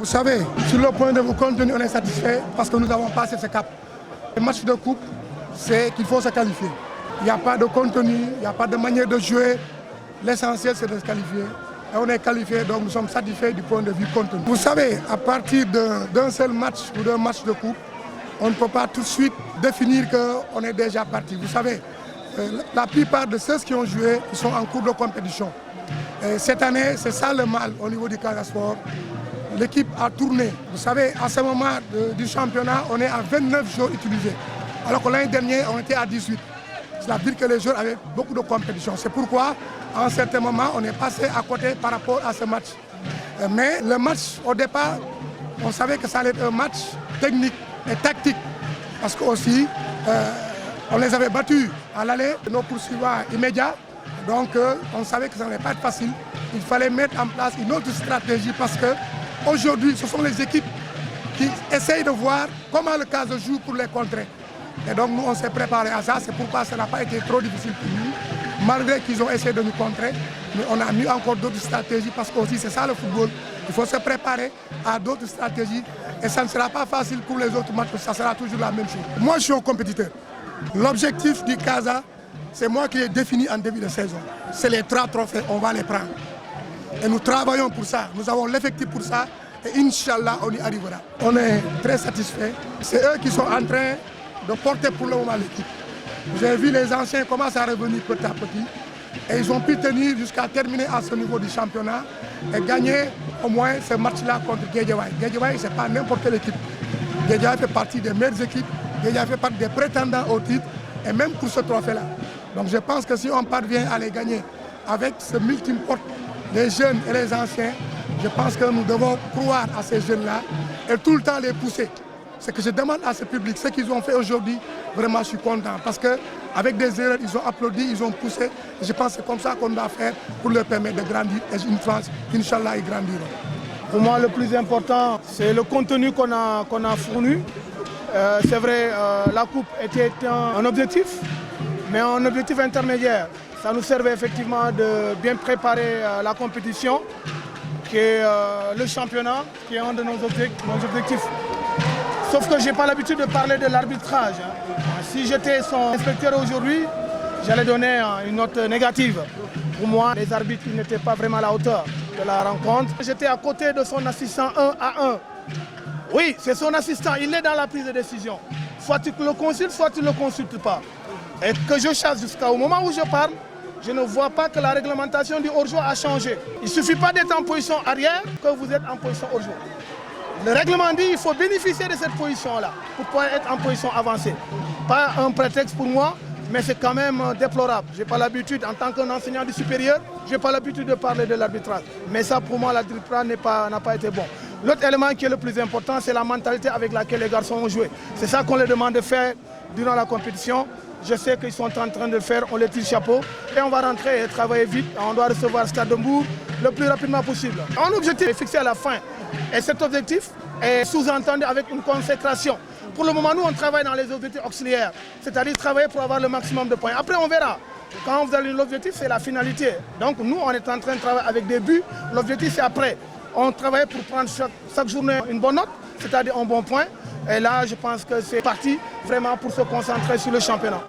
Vous savez, sur le point de vue contenu, on est satisfait parce que nous avons passé ce cap. Le match de coupe, c'est qu'il faut se qualifier. Il n'y a pas de contenu, il n'y a pas de manière de jouer. L'essentiel, c'est de se qualifier. Et on est qualifié, donc nous sommes satisfaits du point de vue contenu. Vous savez, à partir d'un seul match ou d'un match de coupe, on ne peut pas tout de suite définir qu'on est déjà parti. Vous savez, la plupart de ceux qui ont joué, ils sont en cours de compétition. Et cette année, c'est ça le mal au niveau du Casa Sport. L'équipe a tourné. Vous savez, à ce moment du championnat, on est à 29 jours utilisés. Alors que l'année dernière, on était à 18. C'est-à-dire que les joueurs avaient beaucoup de compétition. C'est pourquoi, à un certain moment, on est passé à côté par rapport à ce match. Mais le match, au départ, on savait que ça allait être un match technique et tactique. Parce qu'aussi, on les avait battus à l'aller, nos poursuivants immédiats. Donc, on savait que ça n'allait pas être facile. Il fallait mettre en place une autre stratégie parce qu'aujourd'hui, ce sont les équipes qui essayent de voir comment le Casa joue pour les contrer. Et donc, nous, on s'est préparé à ça. C'est pourquoi ça n'a pas été trop difficile pour nous. Malgré qu'ils ont essayé de nous contrer, mais on a mis encore d'autres stratégies parce qu'aussi, c'est ça le football. Il faut se préparer à d'autres stratégies et ça ne sera pas facile pour les autres matchs, ça sera toujours la même chose. Moi, je suis un compétiteur. L'objectif du Casa, c'est moi qui l'ai défini en début de saison. C'est les 3 trophées, on va les prendre. Et nous travaillons pour ça, nous avons l'effectif pour ça et Inch'Allah, on y arrivera. On est très satisfaits. C'est eux qui sont en train de porter pour le moment l'équipe. J'ai vu les anciens commencer à revenir petit à petit et ils ont pu tenir jusqu'à terminer à ce niveau du championnat et gagner au moins ce match-là contre Guédiawaye. Guédiawaye, ce n'est pas n'importe quelle équipe. Guédiawaye fait partie des meilleures équipes, Guédiawaye fait partie des prétendants au titre et même pour ce trophée-là. Donc je pense que si on parvient à les gagner avec ce multiple porte, les jeunes et les anciens, je pense que nous devons croire à ces jeunes-là et tout le temps les pousser. Ce que je demande à ce public, ce qu'ils ont fait aujourd'hui, vraiment je suis content parce qu'avec des erreurs, ils ont applaudi, ils ont poussé. Et je pense que c'est comme ça qu'on doit faire pour leur permettre de grandir. Et une France, Inch'Allah, ils grandiront. Pour moi, le plus important, c'est le contenu qu'on a fourni. C'est vrai, la Coupe était un objectif, mais un objectif intermédiaire. Ça nous servait effectivement de bien préparer la compétition, qui est le championnat, qui est un de nos objectifs. Sauf que je n'ai pas l'habitude de parler de l'arbitrage. Si j'étais son inspecteur aujourd'hui, j'allais donner une note négative. Pour moi, les arbitres n'étaient pas vraiment à la hauteur de la rencontre. J'étais à côté de son assistant 1 à 1. Oui, c'est son assistant, il est dans la prise de décision. Soit tu le consultes, soit tu ne le consultes pas. Et que je chasse jusqu'au moment où je parle, je ne vois pas que la réglementation du hors-jeu a changé. Il ne suffit pas d'être en position arrière que vous êtes en position hors-jeu. Le règlement dit qu'il faut bénéficier de cette position-là pour pouvoir être en position avancée. Pas un prétexte pour moi, mais c'est quand même déplorable. Je n'ai pas l'habitude, en tant qu'enseignant du supérieur, je n'ai pas l'habitude de parler de l'arbitrage. Mais ça, pour moi, l'arbitrage n'a pas été bon. L'autre élément qui est le plus important, c'est la mentalité avec laquelle les garçons ont joué. C'est ça qu'on leur demande de faire durant la compétition. Je sais qu'ils sont en train de le faire, on les tire chapeau et on va rentrer et travailler vite. On doit recevoir Stade de Mbour le plus rapidement possible. Un objectif est fixé à la fin et cet objectif est sous-entendu avec une consécration. Pour le moment, nous, on travaille dans les objectifs auxiliaires, c'est-à-dire travailler pour avoir le maximum de points. Après, on verra. Quand vous avez l'objectif, c'est la finalité. Donc nous, on est en train de travailler avec des buts. L'objectif, c'est après. On travaille pour prendre chaque journée une bonne note, c'est-à-dire un bon point. Et là, je pense que c'est parti vraiment pour se concentrer sur le championnat.